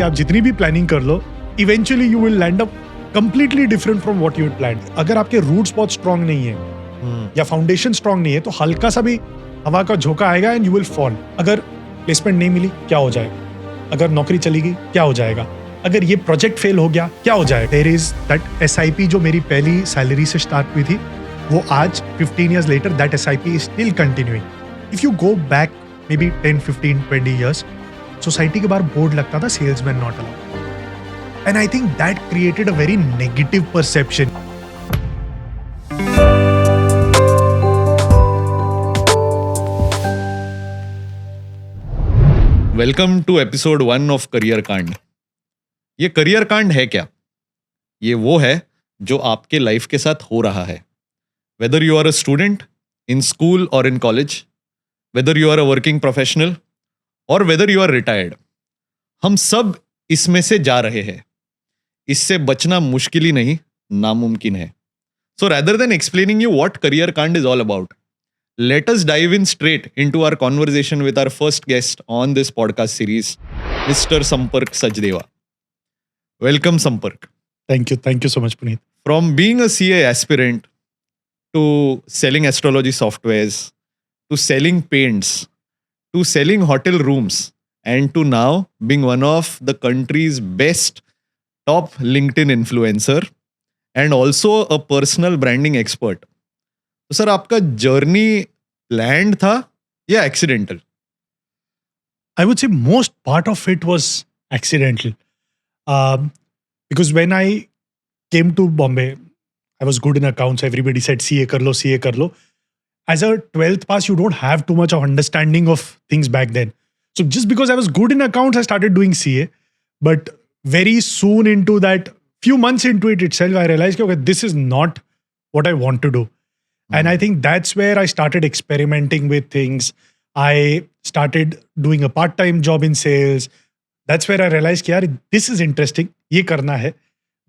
कि आप जितनी भी प्लानिंग कर लो, eventually you will land up completely different from what you had planned. अगर आपके रूट्स बहुत स्ट्रांग नहीं है या फाउंडेशन स्ट्रांग नहीं है, तो हल्का सा भी हवा का झोंका आएगा एंड यू विल फॉल। अगर प्लेसमेंट नहीं मिली, क्या हो जाएगा? अगर नौकरी चली गई, क्या हो जाएगा? अगर ये प्रोजेक्ट फेल हो गया, क्या हो जाएगा? देयर इज दैट एसआईपी जो मेरी पहली सैलरी से स्टार्ट हुई थी, वो आज 15 years later that SIP is still continuing. If you go back maybe 10, 15, 20 years, society के बाहर बोर्ड लगता था salesman not allowed, and I think that created a very negative perception. Welcome to episode 1 of career कांड। ये career कांड है क्या? ये वो है जो आपके लाइफ के साथ हो रहा है। Whether you are a student in school or in college, whether you are a working professional or whether you are retired, हम सब इसमें से जा रहे हैं। इससे बचना मुश्किल ही नहीं, नामुमकिन है। So rather than explaining you what career कांड is all about, let us dive in straight into our conversation with our first guest on this podcast series, Mr. Sampark Sachdeva. Welcome, Sampark. Thank you so much, Puneet. From being a CA aspirant to selling astrology softwares, to selling paints, to selling hotel rooms, and to now being one of the country's best top LinkedIn influencer and also a personal branding expert. तो sir, आपका journey planned था या accidental? I would say most part of it was accidental. Because when I came to Bombay, I was good in accounts. Everybody said CA kar lo, CA kar lo. As a 12th pass, you don't have too much of understanding of things back then. So just because I was good in accounts, I started doing CA. But very soon into that, few months into it itself, I realized, okay, this is not what I want to do. And I think that's where I started experimenting with things. I started doing a part-time job in sales. That's where I realized, yaar, this is interesting. Ye karna hai.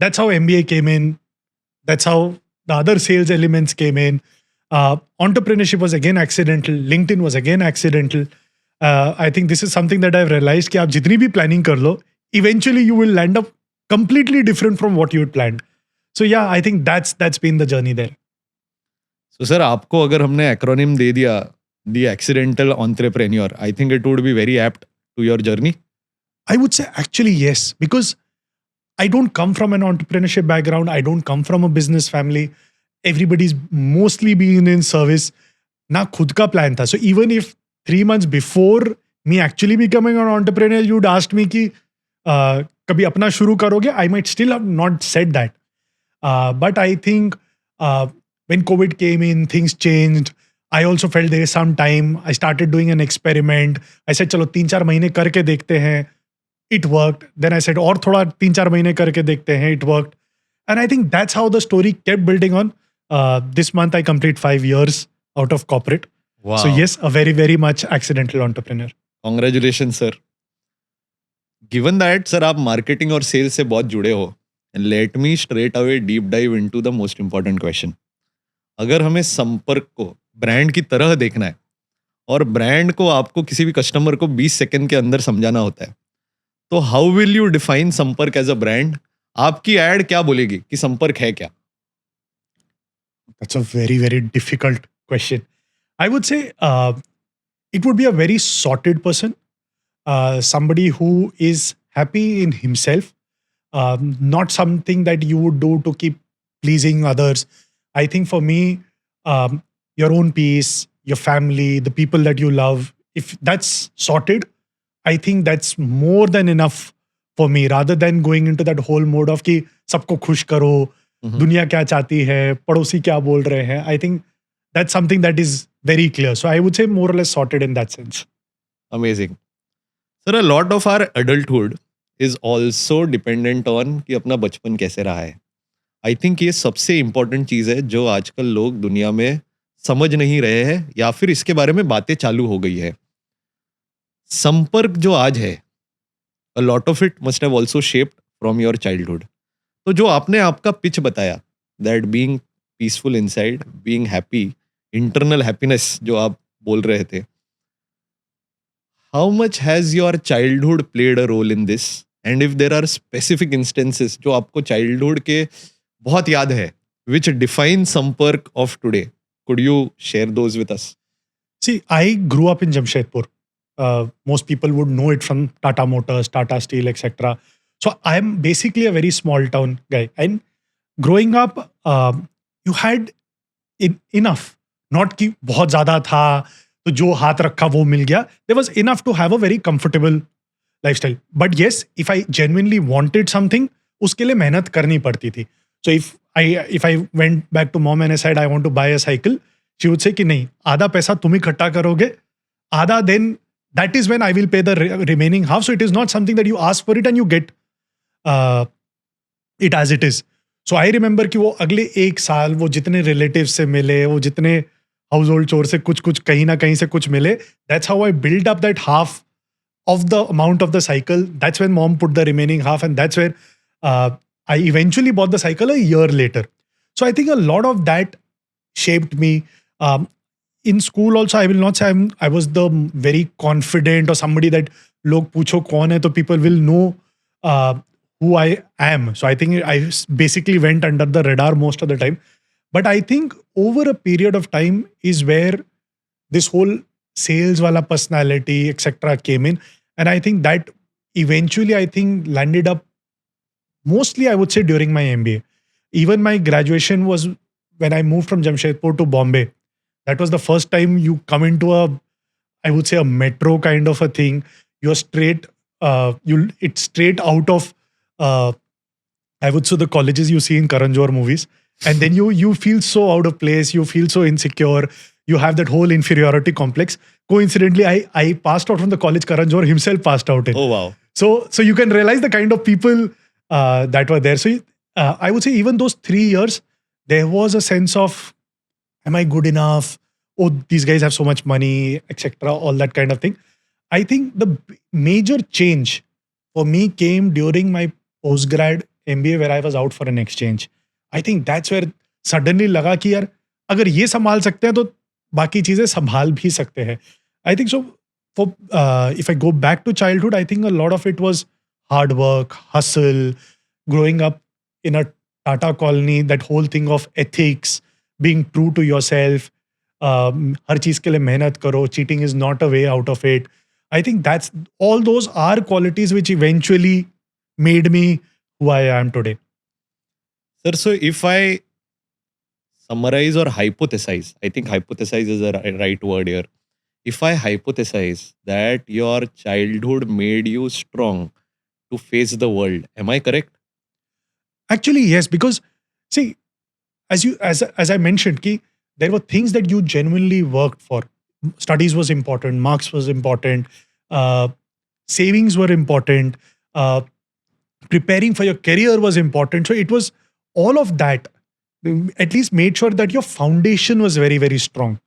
That's how MBA came in. That's how the other sales elements came in. Entrepreneurship was again accidental. LinkedIn was again accidental. I think this is something that I've realized कि आप जितनी भी planning कर लो, eventually you will land up completely different from what you had planned. So yeah, I think that's been the journey there. तो sir, आपको अगर हमने acronym दे दिया the accidental entrepreneur, I think it would be very apt to your journey. I would say actually yes, because I don't come from an entrepreneurship background. I don't come from a business family. Everybody's mostly been in service. ना खुद का plan था. So even if 3 months before me actually becoming an entrepreneur, you'd asked me कि कभी अपना शुरू करोगे, I might still have not said that. But I think when COVID came in, things changed. I also felt there is some time. I started doing an experiment. I said, चलो 3-4 महीने करके देखते हैं. It worked. Then I said, और थोड़ा 3-4 महीने करके देखते हैं. It worked. And I think that's how the story kept building on. This month I complete 5 years out of corporate. Wow. So yes, a very, very much accidental entrepreneur. Congratulations, sir. Given that, sir, आप marketing और sales से बहुत जुड़े हो, let me straight away deep dive into the most important question. अगर हमें संपर्क को ब्रांड की तरह देखना है और ब्रांड को आपको किसी भी कस्टमर को 20 सेकंड के अंदर समझाना होता है, तो हाउ विल यू डिफाइन संपर्क एज अ ब्रांड? आपकी एड क्या बोलेगी कि संपर्क है क्या? That's a very, very difficult question. I would say it would be a very sorted person, somebody who is happy in himself, not something that you would do to keep pleasing others. I think for me, your own peace, your family, the people that you love, if that's sorted, I think that's more than enough for me, rather than going into that whole mode of कि सबको खुश करो, दुनिया क्या चाहती है, पड़ोसी क्या बोल रहे हैं. I think that's something that is very clear. So I would say more or less sorted in that sense. Amazing. Sir, a lot of our adulthood is also dependent on कि अपना बचपन कैसे रहा है. आई थिंक ये सबसे important चीज़ है जो आजकल लोग दुनिया में समझ नहीं रहे हैं या फिर इसके बारे में बातें चालू हो गई है. संपर्क जो आज है, a lot of it must have also shaped from your childhood. तो जो आपने आपका पिच बताया, that being peaceful inside, being happy, internal happiness जो आप बोल रहे थे, how much has your childhood played a role in this? And if there are specific instances जो आपको चाइल्डहुड के बहुत याद है, which define Sampark of today, could you share those with us? See, I grew up in Jamshedpur. Most people would know it from Tata Motors, Tata Steel, etc. So I'm basically a very small town guy. And growing up, you had enough. Not कि बहुत ज़्यादा था तो जो हाथ रखा वो मिल गया. There was enough to have a very comfortable lifestyle. But yes, if I genuinely wanted something, उसके लिए मेहनत करनी पड़ती थी. So if I went back to mom and I said I want to buy a cycle, she would say कि नहीं, आधा पैसा तुम इकट्ठा करोगे, आधा then that is when I will pay the remaining half. So it is not something that you ask for it and you get uh, it as it is. So I remember कि वो अगले एक साल वो जितने relatives से मिले, वो जितने household chore से कुछ कहीं ना कहीं से कुछ मिले, that's how I built up that half of the amount of the cycle. That's when mom put the remaining half, and that's where I eventually bought the cycle a year later. So I think a lot of that shaped me. In school also, I will not say I was the very confident or somebody that log पूछो कौन है तो people will know who I am. So I think I basically went under the radar most of the time. But I think over a period of time is where this whole sales wala personality, etc. came in. And I think that eventually I think landed up mostly, I would say, during my MBA. Even my graduation was when I moved from Jamshedpur to Bombay. That was the first time you come into I would say, a metro kind of a thing. You're straight, it's straight out of, I would say, the colleges you see in Karan Johar movies. And then you feel so out of place, you feel so insecure, you have that whole inferiority complex. Coincidentally, I passed out from the college Karan Johar himself passed out in. Oh, wow. So you can realize the kind of people that were there. So I would say even those 3 years, there was a sense of, am I good enough? Oh, these guys have so much money, etc. All that kind of thing. I think the major change for me came during my postgrad MBA where I was out for an exchange. I think that's where suddenly लगा कि यार अगर ये संभाल सकते हैं तो बाकी चीजें संभाल भी सकते हैं. I think so. For if I go back to childhood, I think a lot of it was hard work, hustle, growing up in a Tata colony, that whole thing of ethics, being true to yourself, हर चीज के लिए मेहनत करो, cheating is not a way out of it. I think that's all those are qualities which eventually made me who I am today. Sir, so if I summarize or hypothesize, I think hypothesize is the right word here. If I hypothesize that your childhood made you strong to face the world, am I correct? Actually, yes, because see, as I mentioned, ki, there were things that you genuinely worked for. Studies was important, marks was important, savings were important, preparing for your career was important. So it was all of that at least made sure that your foundation was very, very strong.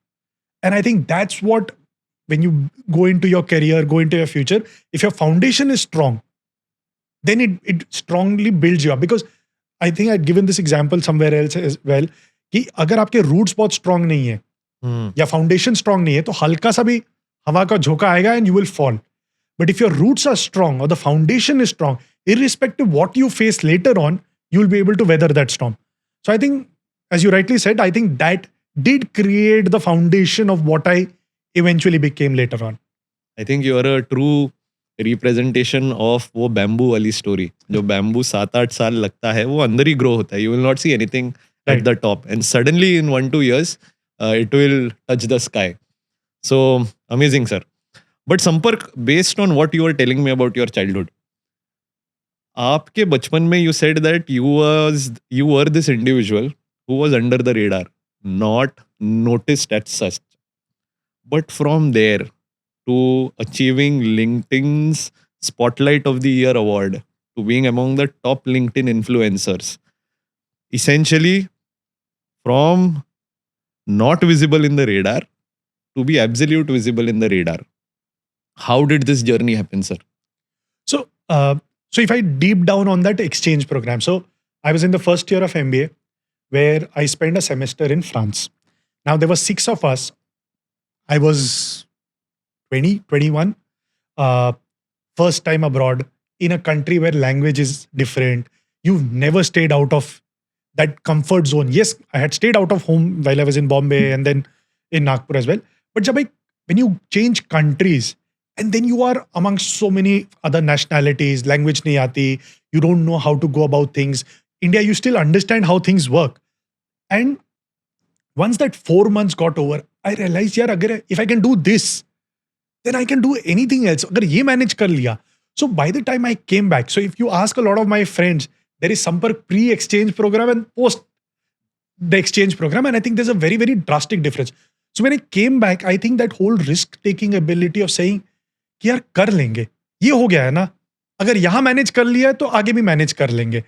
And I think that's what, when you go into your career, go into your future, if your foundation is strong, then it strongly builds you up. Because I think I'd given this example somewhere else as well, कि अगर आपके roots बहुत strong नहीं है या foundation strong नहीं है तो हल्का सा भी हवा का झोंका आएगा and you will fall. But if your roots are strong और the foundation is strong, irrespective what you face later on, you'll be able to weather that storm. So I think, as you rightly said, I think that did create the foundation of what I eventually became later on. I think you are a true representation of वो bamboo वाली story. जो bamboo 7-8 साल लगता है वो अंदर ही grow होता है. You will not see anything at the top, and suddenly in 1-2 years it will touch the sky. So amazing, sir. But Sampark, based on what you were telling me about your childhood, आपके बचपन में you said that you were this individual who was under the radar, not noticed as such. But from there to achieving LinkedIn's Spotlight of the Year award, to being among the top LinkedIn influencers, essentially from not visible in the radar to be absolute visible in the radar. How did this journey happen, sir? So if I deep down on that exchange program, so I was in the first year of MBA where I spent a semester in France. Now there were 6 of us. I was 20, 21, first time abroad, in a country where language is different. You've never stayed out of that comfort zone. Yes, I had stayed out of home while I was in Bombay and then in Nagpur as well. But when you change countries and then you are amongst so many other nationalities, language nahi aati, you don't know how to go about things. India, you still understand how things work. And once that 4 months got over, I realized, yaar, if I can do this, then I can do anything else. Agar ye manage kar liya. So by the time I came back, so if you ask a lot of my friends, there is Sampark pre-exchange program and post the exchange program. And I think there's a very, very drastic difference. So when I came back, I think that whole risk-taking ability of saying, कि यार कर लेंगे, ये हो गया है ना, अगर यहाँ मैनेज कर लिया है तो आगे भी मैनेज कर लेंगे.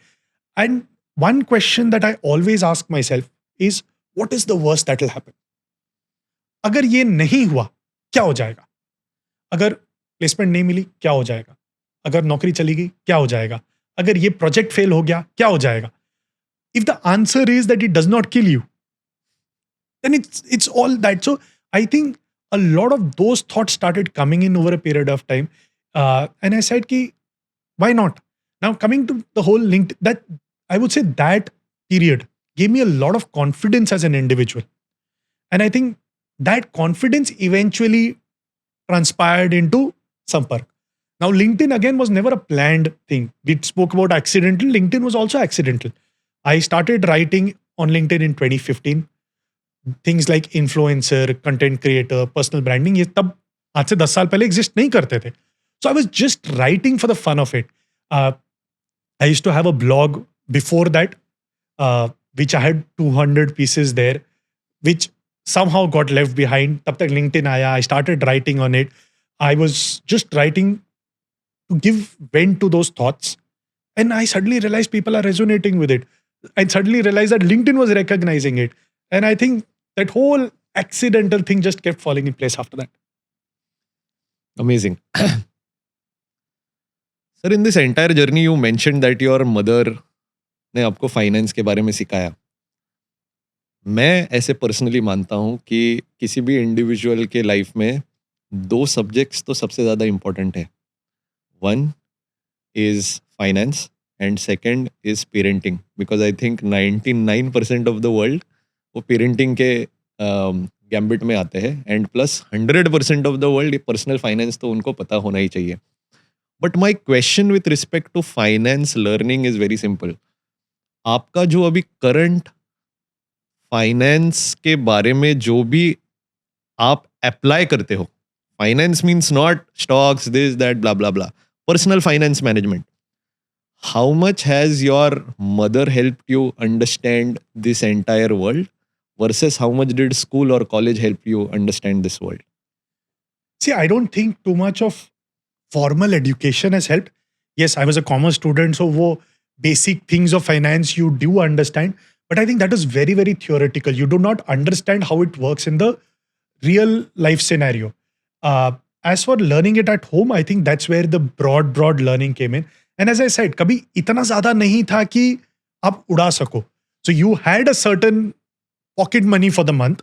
And one question that I always ask myself is, what is the worst that will happen? अगर ये नहीं हुआ, क्या हो जाएगा? अगर प्लेसमेंट नहीं मिली, क्या हो जाएगा? अगर नौकरी चली गई, क्या हो जाएगा? अगर ये प्रोजेक्ट फेल हो गया, क्या हो जाएगा? If the answer is that it does not kill you, then it's all that. So I think a lot of those thoughts started coming in over a period of time. And I said, ki, why not? Now coming to the whole LinkedIn, that I would say that period gave me a lot of confidence as an individual. And I think that confidence eventually transpired into Sampark. Now, LinkedIn again was never a planned thing. We spoke about accidental. LinkedIn was also accidental. I started writing on LinkedIn in 2015. Things like influencer, content creator, personal branding, ये तब आज से 10 साल पहले exist नहीं करते थे. So I was just writing for the fun of it. I used to have a blog before that, which I had 200 pieces there, which somehow got left behind. तब तक LinkedIn आया. I started writing on it. I was just writing to give vent to those thoughts. And I suddenly realized people are resonating with it. I suddenly realized that LinkedIn was recognizing it. And I think that whole accidental thing just kept falling in place after that. Amazing. Sir, in this entire journey, you mentioned that your mother ने आपको finance के बारे में सिखाया. मैं ऐसे personally मानता हूँ कि किसी भी इंडिविजुअल के लाइफ में 2 सब्जेक्ट्स तो सबसे ज़्यादा इम्पोर्टेंट है. One is finance and second is parenting, because I think 99% of the world वो parenting के गैम्बिट में आते हैं, and plus 100% of the world personal finance तो उनको पता होना ही चाहिए. But my question with respect to finance learning is very simple. आपका जो अभी करंट फाइनेंस के बारे में जो भी आप अप्लाई करते हो, finance means not stocks this that blah blah blah, personal finance management, how much has your mother helped you understand this entire world versus how much did school or college help you understand this world? See, I don't think too much of formal education has helped. Yes, I was a commerce student, so wo basic things of finance you do understand. But I think that is very, very theoretical. You do not understand how it works in the real life scenario. As for learning it at home, I think that's where the broad learning came in. And as I said, कभी इतना ज़्यादा नहीं था कि आप उड़ा सको. So you had a certain pocket money for the month.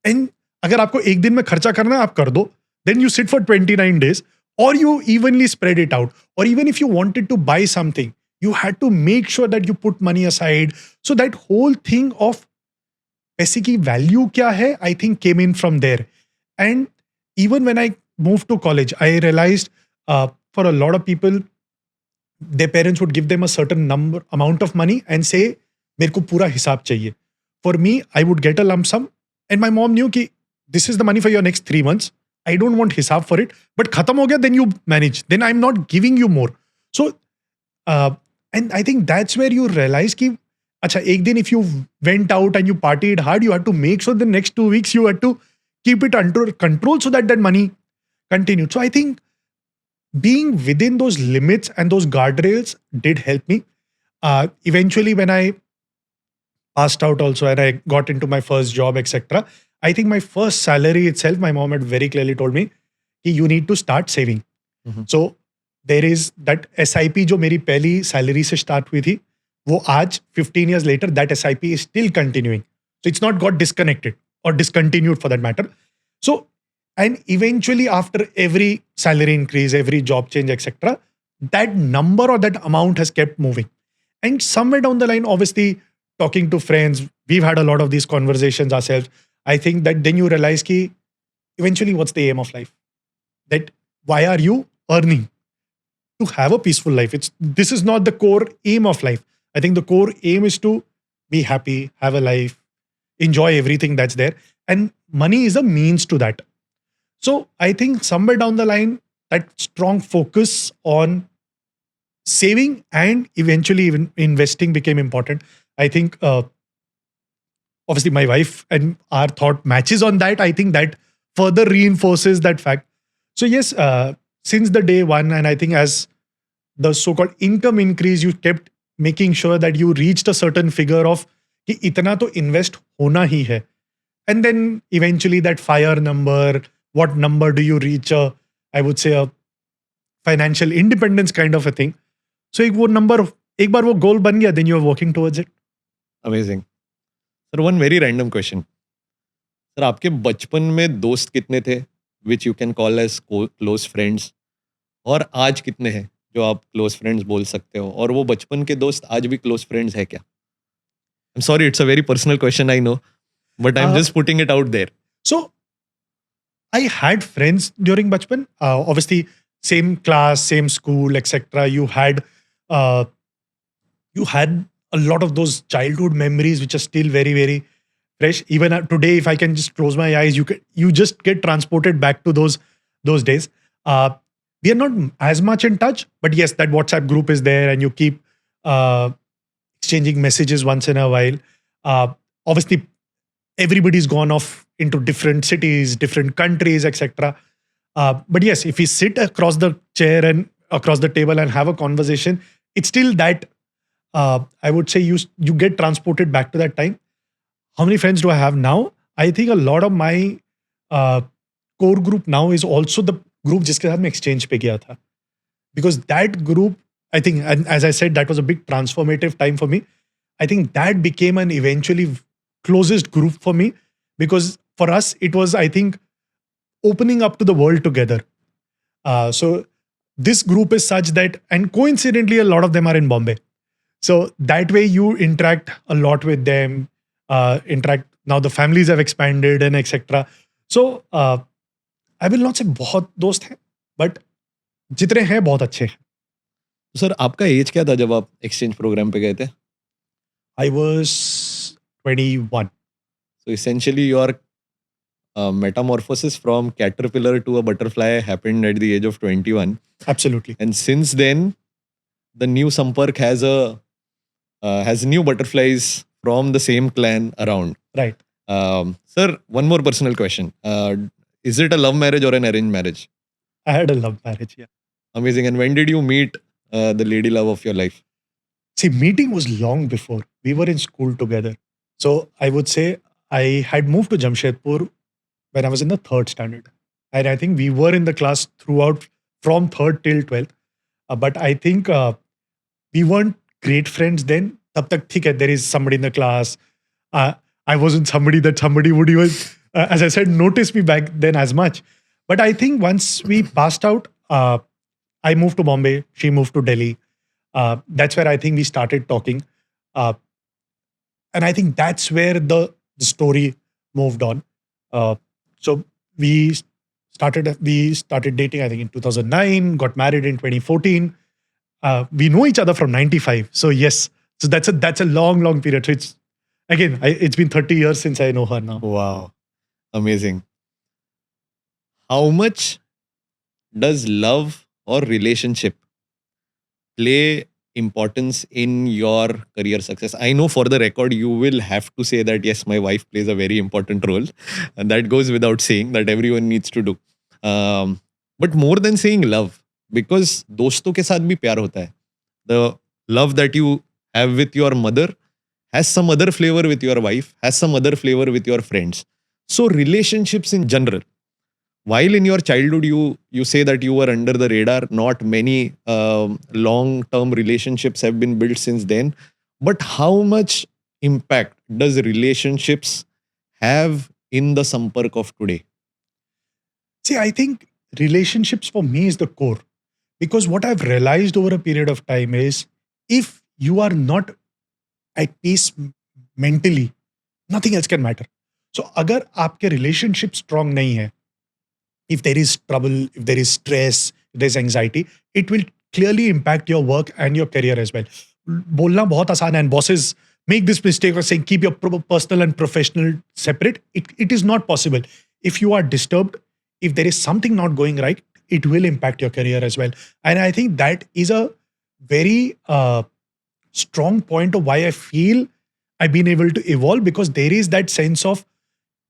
And अगर आपको एक दिन में खर्चा करना है, आप कर दो. Then you sit for 29 days. Or you evenly spread it out. Or even if you wanted to buy something, you had to make sure that you put money aside. So that whole thing of पैसे की value क्या है, I think came in from there. And even when I moved to college, I realized for a lot of people, their parents would give them a certain amount of money and say, मेरे को पूरा हिसाब चाहिए. For me, I would get a lump sum. And my mom knew कि this is the money for your next 3 months. I don't want हिसाब for it. But खत्म हो गया, then you manage. Then I'm not giving you more. So, and I think that's where you realize कि अच्छा, एक दिन if you went out and you partied hard, you had to make sure the next 2 weeks you had to keep it under control so that money continued. So I think being within those limits and those guardrails did help me. Eventually, when I passed out also and I got into my first job, etc., I think my first salary itself, my mom had very clearly told me, you need to start saving. Mhm. So there is that SIP जो मेरी पहली salary से start हुई थी, वो आज 15 years later, that SIP is still continuing. So it's not got disconnected or discontinued for that matter. So, and eventually after every salary increase, every job change, etc., that number or that amount has kept moving. And somewhere down the line, obviously, talking to friends, we've had a lot of these conversations ourselves. I think that then you realize ki eventually what's the aim of life? That why are you earning? To have a peaceful life. This is not the core aim of life. I think the core aim is to be happy, have a life, enjoy everything that's there. And money is a means to that. So I think somewhere down the line, that strong focus on saving and eventually even investing became important. I think obviously my wife and our thought matches on that. I think that further reinforces that fact. So yes, since the day one, and I think as the so-called income increase, you kept making sure that you reached a certain figure of कि इतना तो invest होना ही है. And then eventually that fire number, what number do you reach I would say a financial independence kind of a thing. So एक वो number, एक बार वो goal बन गया, then you are working towards it. Amazing. Sir, one very random question. Sir, आपके बचपन में दोस्त कितने थे which you can call as close friends, और आज कितने हैं जो आप close friends बोल सकते हो, और वो बचपन के दोस्त आज भी close friends है क्या? I'm sorry, it's a very personal question, I know, but I'm just putting it out there. So I had friends during bachpan. Obviously, same class, same school, etc. You had a lot of those childhood memories which are still very, very fresh. Even today, if I can just close my eyes, you just get transported back to those days. We are not as much in touch, but yes, that WhatsApp group is there, and you keep exchanging messages once in a while. Obviously, everybody's gone off into different cities, different countries, etc. But yes, if we sit across the chair and across the table and have a conversation, it's still that I would say you get transported back to that time. How many friends do I have now? I think a lot of my core group now is also the group जिसके साथ मैं exchange पे गया था. Because that group, I think, and as I said, that was a big transformative time for me. I think that became an eventually closest group for me, because for us, it was, I think, opening up to the world together. So this group is such that, and coincidentally, a lot of them are in Bombay. So that way you interact a lot with them, now the families have expanded and etc. So I will not say बहुत दोस्त हैं, but जितने हैं बहुत अच्छे हैं. Sir, आपका as क्या था जब आप एक्सचेंज प्रोग्राम पे गए थे? I was 21. So essentially your metamorphosis from caterpillar to a butterfly happened at the age of 21. Absolutely. And since then, the new Sampark has new butterflies from the same clan around. Right. Sir, one more personal question. Is it a love marriage or an arranged marriage? I had a love marriage, yeah. Amazing. And when did you meet the lady love of your life? See, meeting was long before. We were in school together. So I would say I had moved to Jamshedpur when I was in the 3rd standard. And I think we were in the class throughout from 3rd till 12th. But I think we weren't great friends then. Tab tak theek hai, there is somebody in the class. I wasn't somebody that somebody would even, as I said, notice me back then as much. But I think once we passed out, I moved to Bombay. She moved to Delhi. That's where I think we started talking. And I think that's where the story moved on. So we started dating, I think, in 2009, got married in 2014. We know each other from 95. So yes, so that's a long period. So it's been 30 years since I know her now. Wow. Amazing. How much does love or relationship play importance in your career success? I know for the record, you will have to say that, yes, my wife plays a very important role. And that goes without saying, that everyone needs to do. But more than saying love, because दोस्तों के साथ भी प्यार होता है. The love that you have with your mother has some other flavor with your wife, has some other flavor with your friends. So relationships in general, while in your childhood you say that you were under the radar, not many long-term relationships have been built since then. But how much impact does relationships have in the Sampark of today? See, I think relationships for me is the core. Because what I've realized over a period of time is, if you are not at peace mentally, nothing else can matter. So अगर आपके relationship strong नहीं है, if there is trouble, if there is stress, if there is anxiety, it will clearly impact your work and your career as well. बोलना बहुत आसान है, and bosses make this mistake of saying keep your personal and professional separate. It is not possible. If you are disturbed, if there is something not going right, it will impact your career as well. And I think that is a very strong point of why I feel I've been able to evolve, because there is that sense of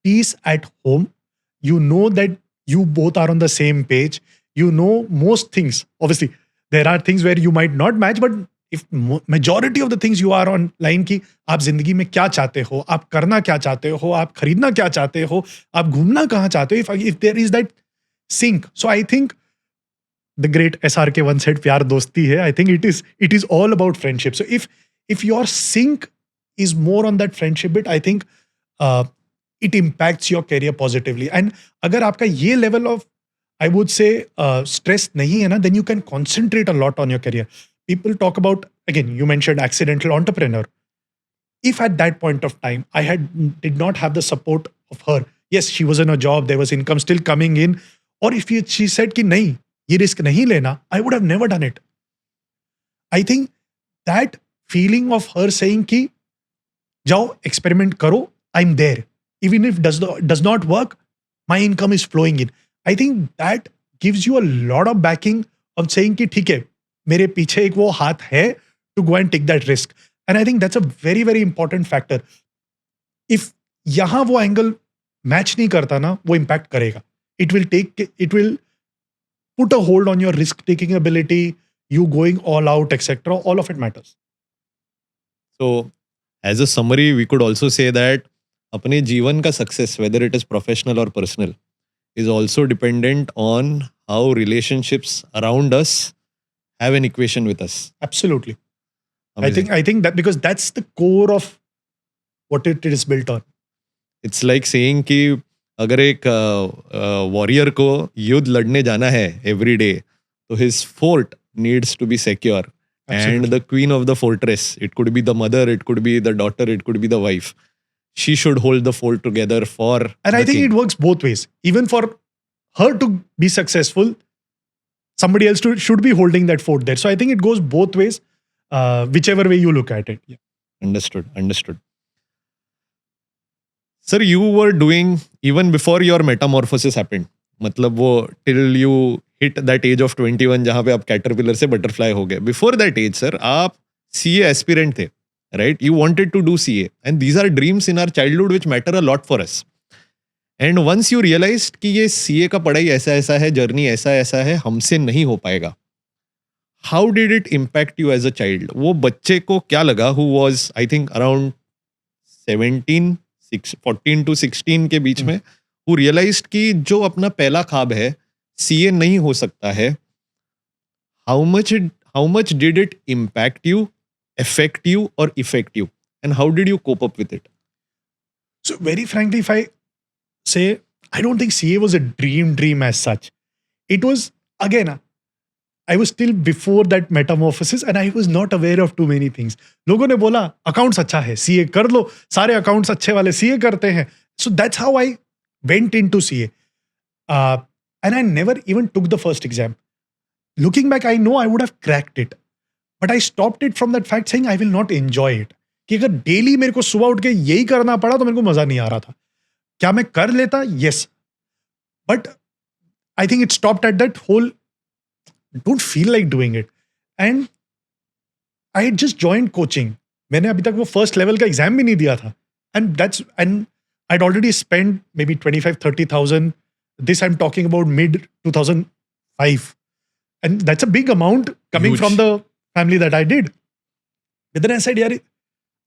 peace at home. You know that you both are on the same page. You know most things. Obviously, there are things where you might not match, but if majority of the things you are on line की आप जिंदगी में क्या चाहते हो, आप करना क्या चाहते हो, आप खरीदना क्या चाहते हो, आप घूमना कहाँ चाहते हो, if there is that sync. So I think the great SRK once said प्यार दोस्ती है. I think it is all about friendship. So if your sync is more on that friendship bit, I think it impacts your career positively. And अगर आपका ये level of, I would say, stress nahi hai na, then you can concentrate a lot on your career. People talk about, again, you mentioned accidental entrepreneur. If at that point of time I did not have the support of her, yes, she was in a job, there was income still coming in, or if she said कि नहीं, ये risk नहीं लेना, I would have never done it. I think that feeling of her saying कि जाओ experiment करो, I'm there. Even if does not work, my income is flowing in. I think that gives you a lot of backing of saying कि ठीक है, मेरे पीछे एक वो हाथ है to go and take that risk. And I think that's a very, very important factor. If यहाँ वो angle match नहीं करता ना, वो impact करेगा. It will put a hold on your risk-taking ability, you going all out, etc. All of it matters. So, as a summary, we could also say that अपने जीवन का success, whether it is professional or personal, is also dependent on how relationships around us have an equation with us. Absolutely. Amazing. I think that, because that's the core of what it is built on. It's like saying कि अगर एक warrior को युद्ध लड़ने जाना है every day, तो his fort needs to be secure. Absolutely. And the queen of the fortress, it could be the mother, it could be the daughter, it could be the wife. She should hold the fort together for. And I think it works both ways. Even for her to be successful, somebody else should be holding that fort there. So I think it goes both ways, whichever way you look at it. Yeah. Understood. Sir, you were doing, even before your metamorphosis happened, मतलब वो till you hit that age of 21 जहाँ पे आप caterpillar से butterfly हो गए. Before that age, sir, आप CA aspirant थे, right? You wanted to do CA. And these are dreams in our childhood which matter a lot for us. And once you realized कि ये CA का पढ़ाई ऐसा है, जर्नी ऐसा है, हमसे नहीं हो पाएगा. How did it impact you as a child? वो बच्चे को क्या लगा, who was, I think, around 14 to 16 के बीच में, who realized कि जो अपना पहला ख्वाब है, CA नहीं हो सकता है. How much did it impact you, affect you, or effect you? And how did you cope up with it? So very frankly, if I say, I don't think CA was a dream as such. It was, again, I was still before that metamorphosis and I was not aware of too many things. लोगों ने बोला accounts अच्छा है, CA कर लो, सारे accounts अच्छे वाले CA करते हैं. So that's how I went into CA. And I never even took the first exam. Looking back, I know I would have cracked it. But I stopped it from that fact saying I will not enjoy it. कि अगर daily मेरे को सुबह उठ के यही करना पड़ा तो मेरे को मजा नहीं आ रहा था. क्या मैं कर लेता? Yes. But I think it stopped at that whole don't feel like doing it. And I had just joined coaching. मैंने अभी तक वो first level का exam भी नहीं दिया था. And I'd already spent maybe 25-30,000. This I'm talking about mid 2005. And that's a big amount coming Huge. from the family that I did. But then I said, यार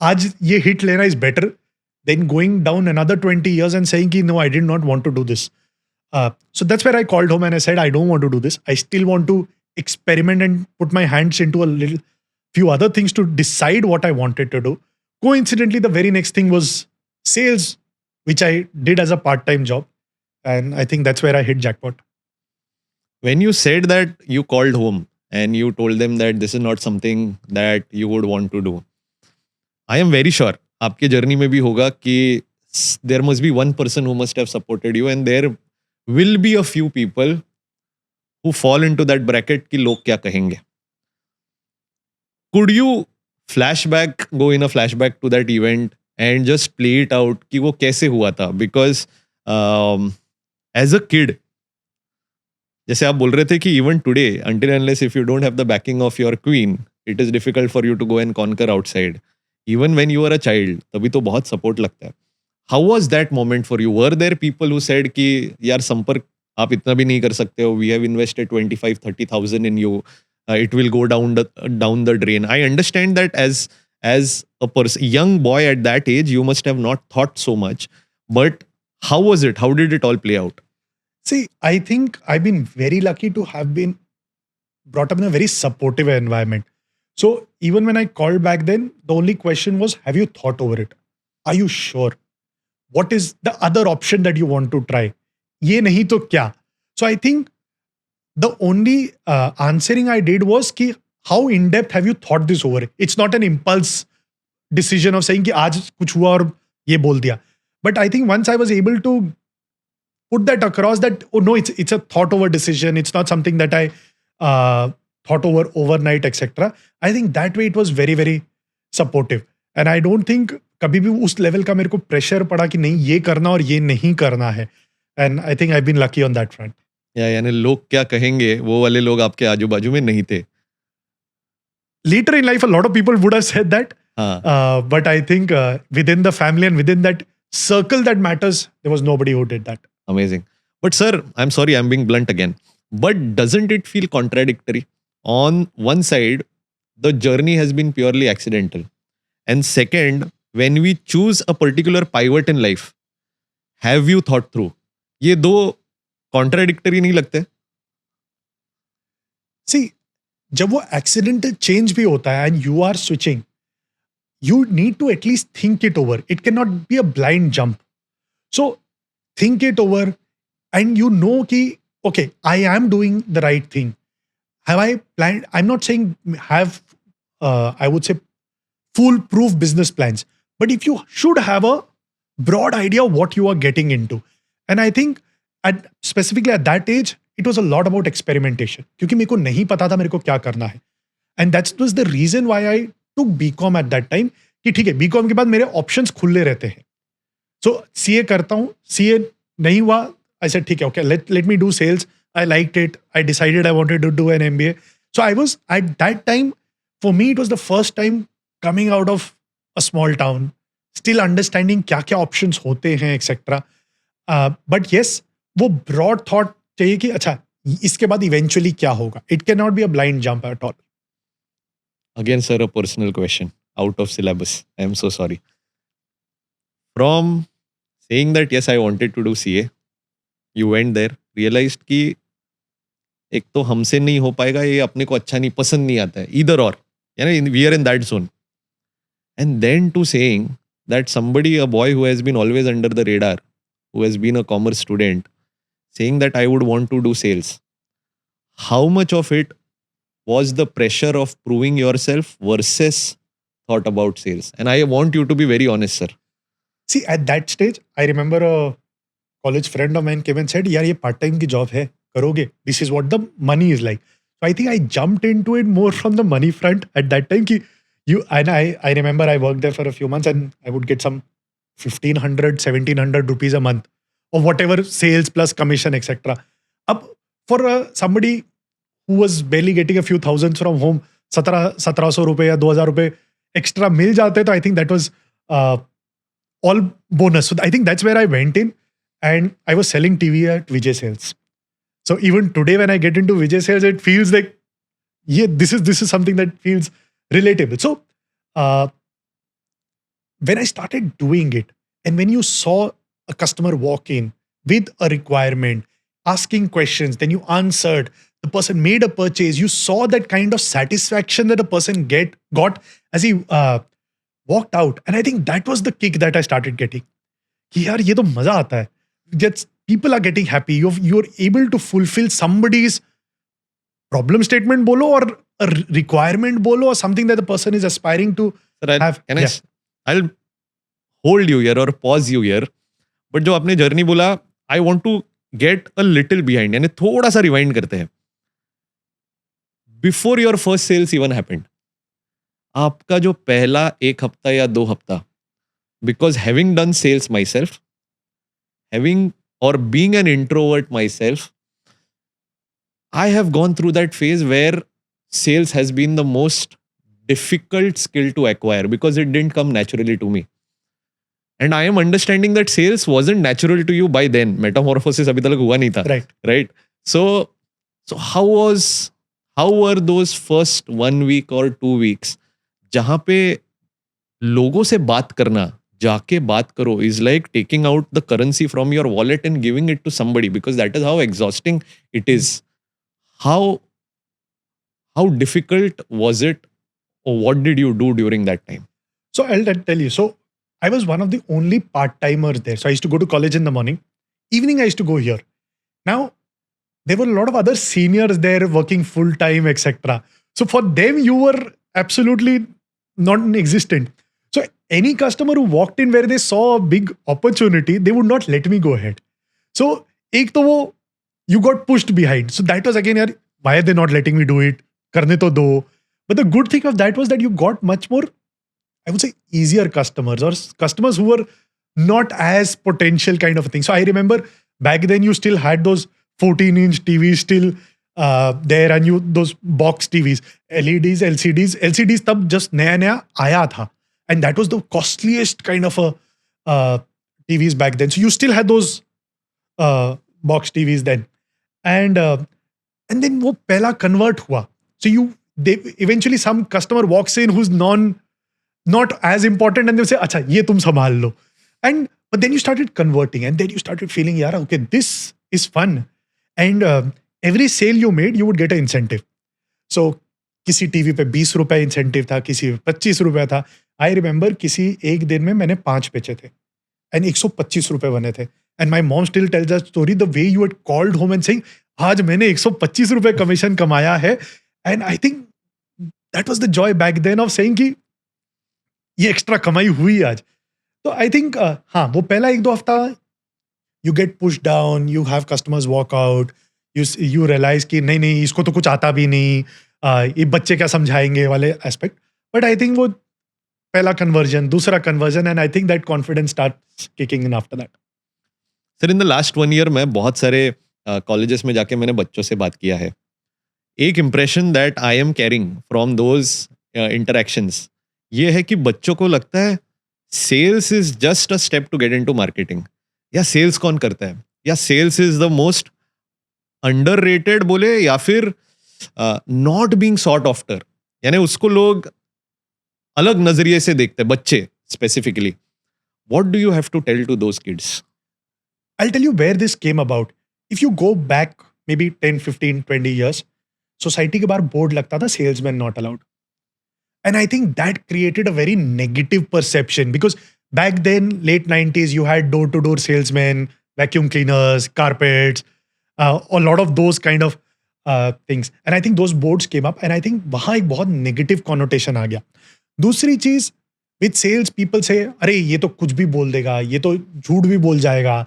आज ये hit लेना is better than going down another 20 years and saying कि no, I did not want to do this. So that's where I called home and I said, I don't want to do this. I still want to experiment and put my hands into a few other things to decide what I wanted to do. Coincidentally, the very next thing was sales, which I did as a part-time job. And I think that's where I hit jackpot. when you said that you called home and you told them that this is not something that you would want to do, I am very sure आपके journey में भी होगा कि there must be one person who must have supported you and there will be a few people who fall into that bracket कि लोग क्या कहेंगे. Could you go in a flashback to that event and just play it out कि वो कैसे हुआ था? Because as a kid, जैसे आप बोल रहे थे कि even today, until unless if you don't have the backing of your queen, it is difficult for you to go and conquer outside. Even when you were a child, तभी तो बहुत support लगता है. How was that moment for you? Were there people who said कि यार संपर्क आप इतना भी नहीं कर सकते हो, we have invested 25-30,000 in you, it will go down the drain. I understand that as a young boy at that age, you must have not thought so much. But how was it? How did it all play out? See, I think I've been very lucky to have been brought up in a very supportive environment. So even when I called back then, the only question was, have you thought over it? Are you sure? What is the other option that you want to try? Ye nahi to kya? So I think the only answering I did was ki, how in depth have you thought this over? It's not an impulse decision of saying कि आज कुछ हुआ और ये बोल दिया. But I think once I was able to put that across that, oh no, it's a thought over decision. It's not something that I thought over overnight, etc. I think that way it was very, very supportive. And I don't think कभी भी उस level का मेरे को pressure पड़ा कि नहीं ये करना और ये नहीं करना है. And I think I've been lucky on that front. यानी लोग क्या कहेंगे वो वाले लोग आपके आजू बाजू में नहीं थे. Later in life, a lot of people would have said that. But I think within the family and within that circle that matters, there was nobody who did that. Amazing. But sir, I'm sorry, I'm being blunt again. But doesn't it feel contradictory? On one side, the journey has been purely accidental. And second, when we choose a particular pivot in life, have you thought through? ये दो contradictory नहीं लगते? See, जब वो accidental change भी होता है and you are switching, you need to at least think it over. It cannot be a blind jump. So think it over and you know ki, okay, I am doing the right thing. Have I planned? I'm not saying have, I would say, foolproof business plans. But if you should have a broad idea of what you are getting into. And I think specifically at that age, it was a lot about experimentation. क्योंकि मेरे को नहीं पता था मेरे को क्या करना है. And that was the reason why I took BCom at that time. कि ठीक है, BCom के बाद मेरे options खुले रहते हैं. So CA करता हूँ, CA नहीं हुआ, I said ठीक है, okay, let me do sales. I liked it. I decided I wanted to do an MBA. So I was, at that time, for me, it was the first time coming out of a small town, still understanding क्या-क्या options होते हैं, etc. But yes, वो broad thought चाहिए कि अच्छा, इसके बाद eventually क्या होगा. It cannot be a blind jump at all. Again, sir, a personal question out of syllabus. I am so sorry. From saying that, yes, I wanted to do CA, you went there, realized कि एक तो हमसे नहीं हो पाएगा, ये अपने को अच्छा नहीं, पसंद नहीं आता है, either or. यानी we are in that zone. And then to saying that somebody, a boy who has been always under the radar, who has been a commerce student, saying that I would want to do sales. How much of it was the pressure of proving yourself versus thought about sales? And I want you to be very honest, sir. See, at that stage, I remember a college friend of mine came and said, यार ये part-time की job है, करोगे? This is what the money is like. So I think I jumped into it more from the money front at that time. I remember I worked there for a few months and I would get some 1,500, 1,700 rupees a month or whatever sales plus commission, etc. Up for somebody who was barely getting a few thousands from home, 1700 rupees या 2000 rupees extra मिल जाते, तो I think that was all bonus. So I think that's where I went in, and I was selling TV at Vijay Sales. So even today when I get into Vijay Sales, it feels like, yeah, this is something that feels relatable. So when I started doing it, and when you saw a customer walk in with a requirement, asking questions, then you answered, the person made a purchase, you saw that kind of satisfaction that a person got as he walked out. And I think that was the kick that I started getting. कि यार ये तो मजा आता है. People are getting happy. You're able to fulfill somebody's problem statement bolo or a requirement bolo or something that the person is aspiring to Sir, have. Yeah. I'll hold you here or pause you here. But जो आपने journey बोला, I want to get a little behind, यानी थोड़ा सा rewind करते हैं. Before your first sales even happened, आपका जो पहला 1 हफ्ता या 2 हफ्ता, because having done sales myself, having और being an introvert myself, I have gone through that phase where sales has been the most difficult skill to acquire because it didn't come naturally to me. And I am understanding that sales wasn't natural to you by then. Metamorphosis abhi tak hua nahi tha. Right. So how were those first 1 week or 2 weeks जहाँ पे लोगों से बात करना, जाके बात करो, is like taking out the currency from your wallet and giving it to somebody, because that is how exhausting it is. How difficult was it, or what did you do during that time? So I'll tell you. So I was one of the only part-timers there. So I used to go to college in the morning. Evening I used to go here. Now, there were a lot of other seniors there working full-time, etc. So for them, you were absolutely non-existent. So any customer who walked in where they saw a big opportunity, they would not let me go ahead. So एक तो वो you got pushed behind. So that was again, yaar, why are they not letting me do it? Karne to do. But the good thing of that was that you got much more, I would say, easier customers, or customers who were not as potential kind of a thing. So I remember back then you still had those 14-inch TVs still there, and those box TVs, LEDs, LCDs tab just naya aaya tha. And that was the costliest kind of a TVs back then. So you still had those box TVs then. And then वो पहला convert हुआ. So they eventually some customer walks in who's not as important, and they say, अच्छा ये तुम संभाल लो. But then you started converting, and then you started feeling, यार, okay, this is fun. And every sale you made, you would get an incentive. So किसी TV पे 20 रुपए incentive था, किसी पे 25 रुपए था. आई रिमेंबर किसी एक दिन में मैंने 5 बेचे थे एंड 125 रुपए बने थे. And my mom still tells that story, the way you had called home and saying, आज मैंने 125 रुपए कमीशन कमाया है. And I think that was the joy back then of saying कि ये एक्स्ट्रा कमाई हुई आज. तो I think हाँ, वो पहला 1-2 हफ्ता you get pushed down, you have customers walk out, you realize कि नहीं इसको तो कुछ आता भी नहीं, ये बच्चे क्या समझाएंगे वाले एस्पेक्ट. बट आई थिंक वो पहला कन्वर्जन, दूसरा conversion, and I think that confidence starts kicking in after that. Sir, in the last 1 year मैं बहुत सारे कॉलेजेस में जाके मैंने बच्चों से बात किया है. एक impression that I am carrying from those interactions ये है कि बच्चों को लगता है sales is just a step to get into marketing, या सेल्स कौन करता है, या sales is the most underrated बोले, या फिर नॉट बीइंग सॉट आफ्टर, यानी उसको लोग अलग नजरिए से देखते हैं, बच्चे specifically. What do you have to tell to those kids? I'll tell you where this came about. If you go back maybe 10, 15, 20 years, society के बाहर बोर्ड लगता था salesmen not allowed. And I think that created a very negative perception, because back then, late 90s, you had door-to-door salesmen, vacuum cleaners, carpets, a lot of those kind of things. And I think those boards came up, and I think वहाँ एक बहुत negative connotation आ गया. दूसरी चीज, with sales, people say, अरे ये तो कुछ भी बोल देगा, ये तो झूठ भी बोल जाएगा.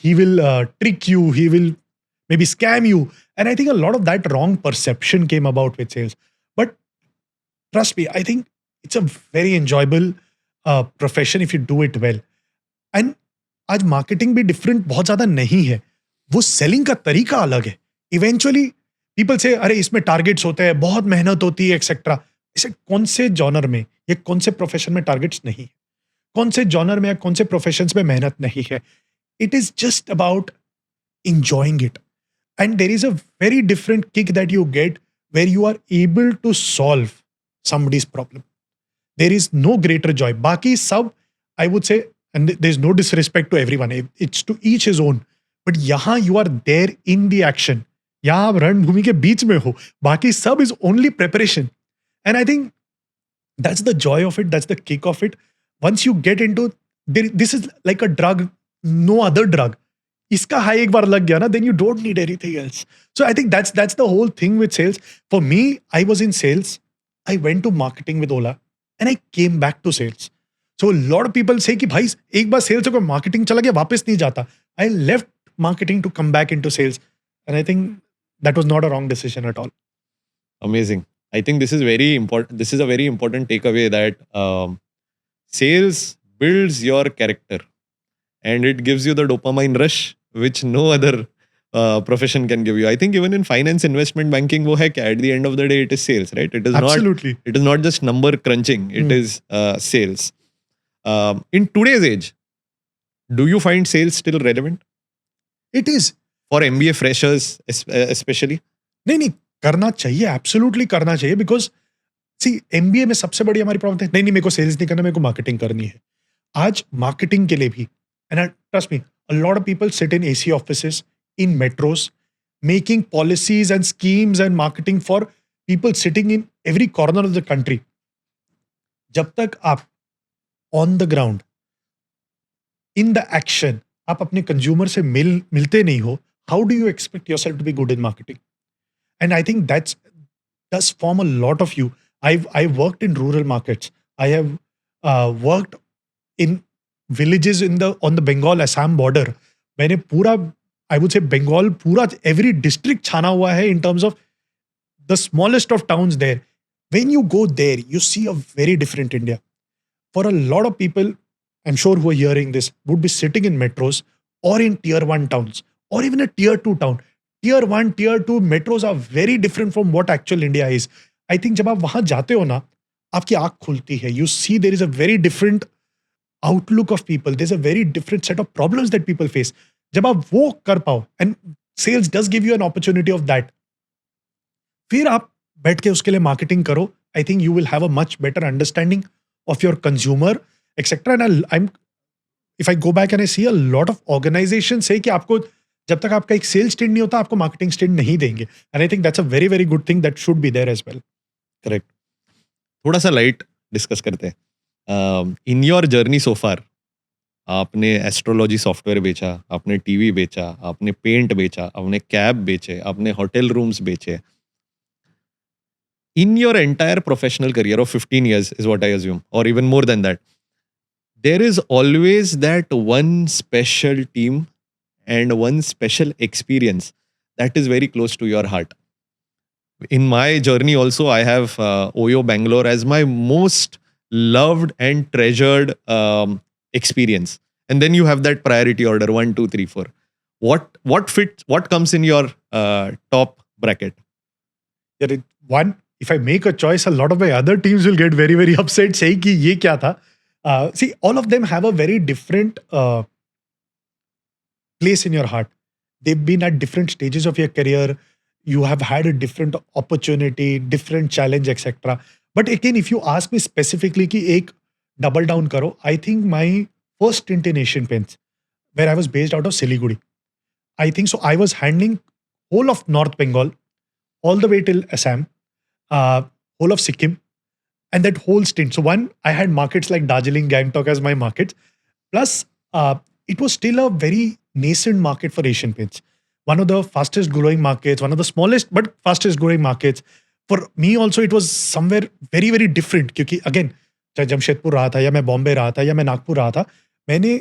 He will trick you, he will maybe scam you. And I think a lot of that wrong perception came about with sales. But trust me, I think it's a very enjoyable profession if you do it well. And आज marketing भी different बहुत ज़्यादा नहीं है, वो selling का तरीका अलग है. Eventually people say, अरे इसमें targets होते हैं, बहुत मेहनत होती है, etc. इसे कौन से जॉनर में या कौन से प्रोफेशन में टारगेट्स नहीं है, कौन से जॉनर में या कौन से प्रोफेशंस में मेहनत नहीं है. It is just about enjoying it. And there is a very different kick that you get where you are able to solve somebody's problem. There is no greater joy. Baki sab, I would say, and there's no disrespect to everyone, it's to each his own. But yahan you are there in the action. Yahan aap ranbhumi ke beech mein ho. Baki sab is only preparation. And I think that's the joy of it. That's the kick of it. Once you get into, this is like a drug, no other drug. इसका high एक बार लग गया ना, then you don't need anything else. So I think that's the whole thing with sales. For me, I was in sales. I went to marketing with Ola and I came back to sales. So a lot of people say कि भाई एक बार sales से कोई marketing चला गया वापस नहीं जाता. I left marketing to come back into sales, and I think that was not a wrong decision at all. Amazing. I think this is very important. This is a very important takeaway that sales builds your character and it gives you the dopamine rush which no other profession can give you. I think even in finance, investment banking, wo hai kya? At the end of the day, it is sales, right? It is Absolutely. Not. It is not just number crunching. It is sales. In today's age, do you find sales still relevant It is. for MBA freshers, especially? नहीं करना चाहिए, absolutely करना चाहिए, because C MBA में सबसे बड़ी हमारी problem है नहीं मेरे को सेल्स नहीं करना, मेरे को मार्केटिंग करनी है. आज मार्केटिंग के लिए भी, and trust me, a lot of people sit in AC offices in metros making policies and schemes and marketing for people sitting in every corner of the country. जब तक आप on the ground in the action आप अपने consumer से मिलते नहीं हो, how do you expect yourself to be good in marketing? And I think that's does form a lot of you. I've worked in rural markets. I have worked in villages on the Bengal Assam border. मैंने पूरा, I would say Bengal पूरा every district छाना हुआ है in terms of the smallest of towns there. When you go there, you see a very different India. For a lot of people, I'm sure who are hearing this, would be sitting in metros or in tier 1 towns or even a tier 2 town. Tier 1, tier 2 metros are very different from what actual India is. I think जब आप वहां जाते हो ना, आपकी आंख खुलती है. You see there is a very different outlook of people. There's a very different set of problems that people face. जब आप वो कर पाओ, and sales does give you an opportunity of that. फिर आप बैठ के उसके लिए मार्केटिंग करो. I think you will have a much better understanding of your consumer, etc. And if I go back and I see a lot of organizations say कि आपको जब तक आपका एक सेल्स स्टेंड नहीं होता, आपको मार्केटिंग स्टेंड नहीं देंगे. And I think that's a very very good thing that should be there as well. Correct. थोड़ा सा लाइट डिस्कस करते हैं. इन योर जर्नी सो फार, आपने एस्ट्रोलॉजी सॉफ्टवेयर बेचा, आपने टीवी बेचा, आपने पेंट बेचा, आपने कैब बेचे, आपने होटल रूम्स बेचे. In your entire professional career of 15 years is what I assume, or even more than that, there is always that one special team and one special experience that is very close to your heart. In my journey also, I have Oyo Bangalore as my most loved and treasured experience. And then you have that priority order 1, 2, 3, 4. What comes in your top bracket? One, if I make a choice, a lot of my other teams will get very very upset saying कि ये क्या था. See, all of them have a very different place in your heart. They've been at different stages of your career. You have had a different opportunity, different challenge, etc. But again, if you ask me specifically कि एक double down करो, I think my first stint in Asian Paints, where I was based out of Siliguri, I think so. I was handling whole of North Bengal, all the way till Assam, whole of Sikkim, and that whole stint. So one, I had markets like Darjeeling, Gangtok as my markets. Plus, it was still a very nascent market for Asian Paints. One of the fastest growing markets, one of the smallest but fastest growing markets. For me also, it was somewhere very, very different. क्योंकि again, चाहे जमशेदपुर रहा था या मैं बॉम्बे रहा था या मैं नागपुर रहा था, मैंने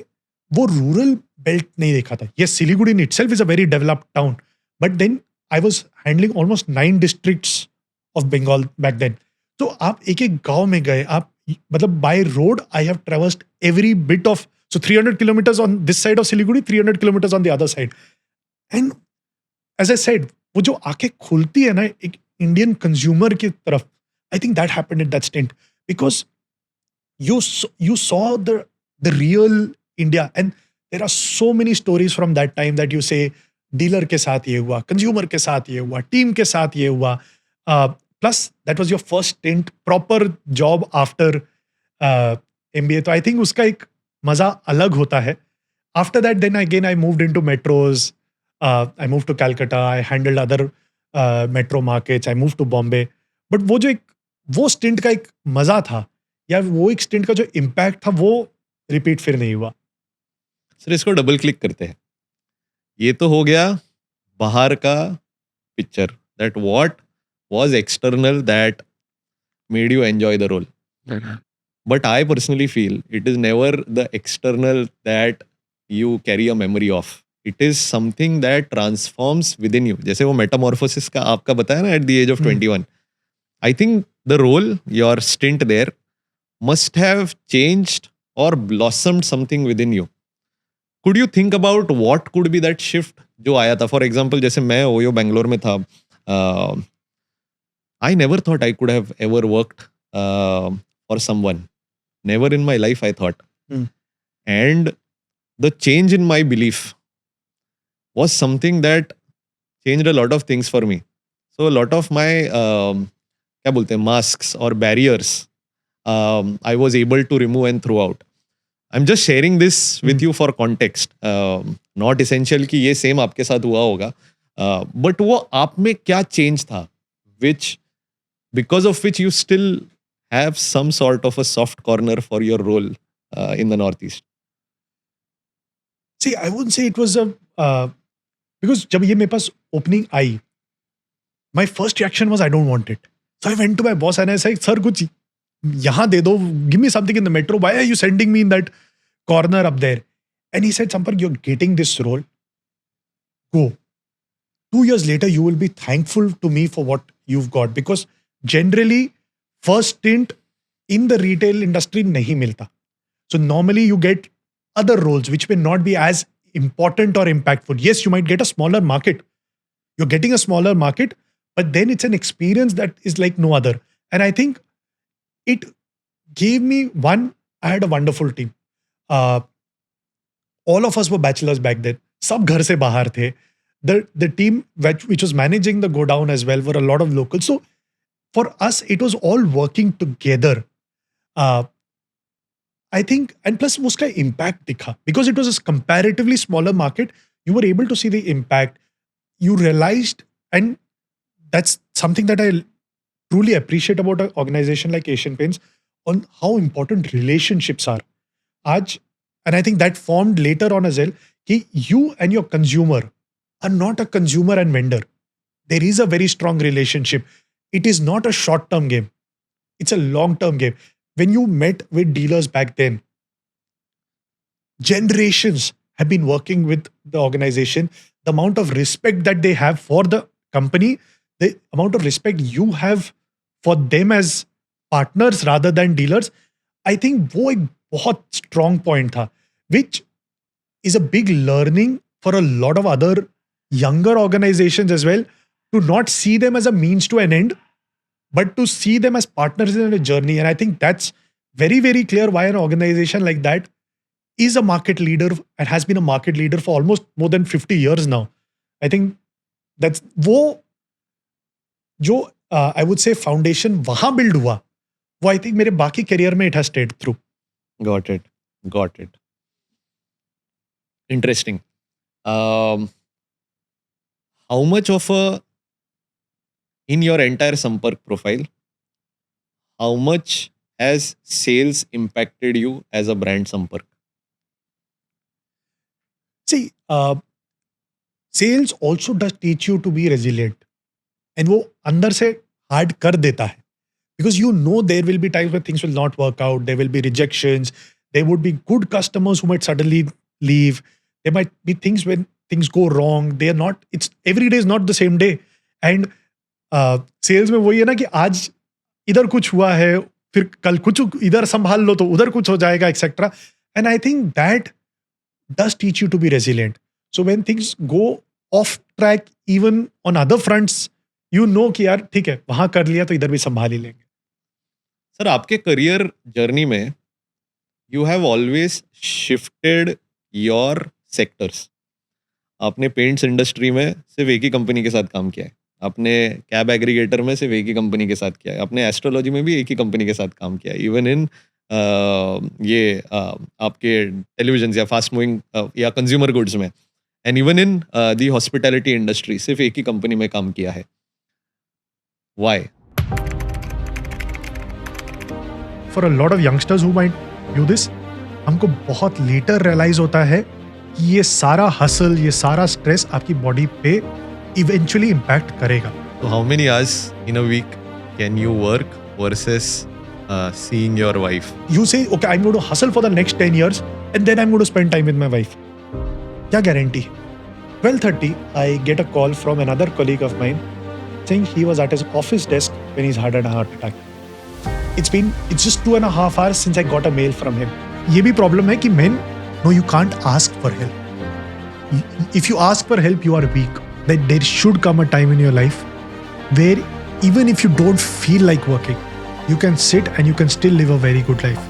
वो रूरल बेल्ट नहीं देखा था. Yes, Siliguri in itself is a very developed town. But then I was handling almost 9 districts of Bengal back then. तो आप एक एक गांव में गए, आप मतलब by road I have traversed every bit of, so 300 kilometers on this side of Siliguri, 300 kilometers on the other side. And as I said, वो जो आंखें खुलती है ना एक इंडियन कंज्यूमर की तरफ, I think that happened at that stint because you saw the real India, and there are so many stories from that time that you say dealer के साथ ये हुआ, कंज्यूमर के साथ ये हुआ, टीम के साथ ये हुआ. Plus that was your first stint, proper job after MBA. तो I think उसका एक मजा अलग होता है. After that, then again I moved into metros. I moved to Calcutta. I handled other metro markets. I moved to Bombay. But वो stint का एक मजा था, या वो एक stint का जो impact था, वो रिपीट फिर नहीं हुआ. सर इसको डबल क्लिक करते हैं. ये तो हो गया बाहर का picture, that what was external that made you enjoy the role. But I personally feel it is never the external that you carry a memory of. It is something that transforms within you. जैसे वो metamorphosis का आपका बताया ना at the age of 21. I think the role, your stint there, must have changed or blossomed something within you. Could you think about what could be that shift जो आया था? For example, जैसे मैं OYO Bangalore में था, I never thought I could have ever worked for someone. Never in my life I thought. Hmm. And the change in my belief was something that changed a lot of things for me. So a lot of my क्या बोलते हैं masks or barriers I was able to remove and throw out. I'm just sharing this with you for context. Not essential कि ये same आपके साथ हुआ होगा. But वो आप में क्या change था which because of which you still have some sort of a soft corner for your role in the Northeast? See, I wouldn't say it was a because जब ये मेरे पास opening I, my first reaction was I don't want it. So I went to my boss and I said, sir, कुछ यहाँ दे दो, give me something in the metro. Why are you sending me in that corner up there? And he said, Sampark, you're getting this role. Go. 2 years later, you will be thankful to me for what you've got because generally, first stint in the retail industry nahi milta. So normally you get other roles which may not be as important or impactful. Yes, you might get a smaller market. You're getting a smaller market, but then it's an experience that is like no other. And I think it gave me one, I had a wonderful team. All of us were bachelors back then. Sab ghar se bahar the. The team which was managing the go down as well were a lot of locals. So for us, it was all working together. I think, and plus uska impact dikha. Because it was a comparatively smaller market, you were able to see the impact. You realized, and that's something that I truly appreciate about an organization like Asian Paints, on how important relationships are. And I think that formed later on as well, कि you and your consumer are not a consumer and vendor. There is a very strong relationship. It is not a short-term game. It's a long-term game. When you met with dealers back then, generations have been working with the organization. The amount of respect that they have for the company, the amount of respect you have for them as partners rather than dealers, I think वो एक बहुत strong point था, which is a big learning for a lot of other younger organizations as well, to not see them as a means to an end, but to see them as partners in a journey. And I think that's very, very clear why an organization like that is a market leader and has been a market leader for almost more than 50 years now. I think that's वो जो I would say foundation वहाँ build हुआ, वो I think मेरे बाकी career में it has stayed through. Got it. Interesting. How much of in your entire Sampark profile, how much has sales impacted you as a brand Sampark? See, sales also does teach you to be resilient. And वो अंदर से hard कर देता है. Because you know there will be times where things will not work out. There will be rejections. There would be good customers who might suddenly leave. There might be things when things go wrong. They are not, it's every day is not the same day. And sales में वही है ना कि आज इधर कुछ हुआ है, फिर कल कुछ इधर संभाल लो तो उधर कुछ हो जाएगा, etc. And I think that does teach you to be resilient. So when things go off track, even on other fronts, you know कि यार ठीक है, वहां कर लिया तो इधर भी संभाल ही लेंगे. सर, आपके करियर जर्नी में you have always shifted your sectors. आपने पेंट्स इंडस्ट्री में सिर्फ एक ही कंपनी के साथ काम किया है, आपने कैब एग्रीगेटर में सिर्फ एक ही कंपनी के साथ किया है, आपने एस्ट्रोलॉजी में भी एक ही कंपनी के साथ काम किया है, इवन इन आपके टेलीविजन या फास्ट मूविंग या कंज्यूमर गुड्स में, and even in the hospitality industry सिर्फ एक ही कंपनी में काम किया है. Why? For a lot of youngsters who might do this, हमको बहुत later realize होता है ये सारा हसल, ये सारा स्ट्रेस आपकी बॉडी पे इवेंचुअली इम्पैक्ट करेगा. So how many hours in a week can you work versus seeing your wife? You say, okay, I'm going to hustle for the next 10 years and then I'm going to spend time with my wife. क्या guarantee? 12:30, I get a call from another colleague of mine saying he was at his office desk when he's had a heart attack. It's just 2.5 hours since I got a mail from him. ये भी problem है कि men, no, you can't ask for help. If you ask for help, you are weak. That there should come a time in your life where even if you don't feel like working, you can sit and you can still live a very good life.